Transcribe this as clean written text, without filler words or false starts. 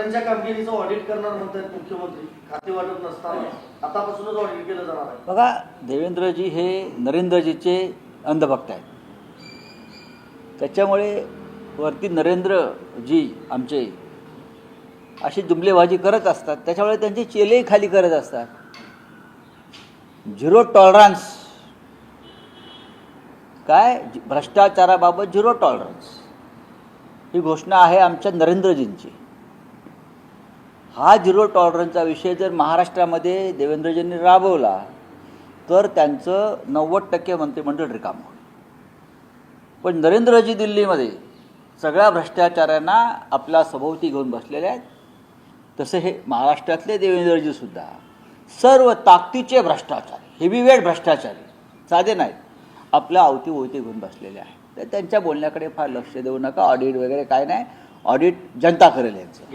मंत्र्यांच्या कामगिरीचं ऑडिट करणार म्हणतात मुख्यमंत्री, खाते वाटप नसताना आतापासूनच ऑडिट केलं जाणार आहे. बघा, देवेंद्रजी हे नरेंद्रजीचे अंधभक्त आहेत. त्याच्यामुळे वरती नरेंद्रजी आमचे अशी जुमलेबाजी करत असतात, त्याच्यामुळे त्यांचे चेलेही खाली करत असतात. झिरो टॉलरन्स, काय भ्रष्टाचाराबाबत झिरो टॉलरन्स ही घोषणा आहे आमच्या नरेंद्रजींची. हा झिरो टॉलरन्सचा विषय जर महाराष्ट्रामध्ये देवेंद्रजींनी राबवला तर त्यांचं 90% मंत्रिमंडळ रिकामं होईल. पण नरेंद्रजी दिल्लीमध्ये सगळ्या भ्रष्टाचारांना आपल्या सभोवती घेऊन बसलेले आहेत. तसे हे महाराष्ट्रातले देवेंद्रजी सुद्धा सर्व ताकदीचे भ्रष्टाचारी, हेवीवेट भ्रष्टाचारी, साधे नाहीत, आपल्या अवतीभोवती घेऊन बसलेले आहेत. तर त्यांच्या बोलण्याकडे फार लक्ष देऊ नका. ऑडिट वगैरे काय नाही, ऑडिट जनता करेल यांचं.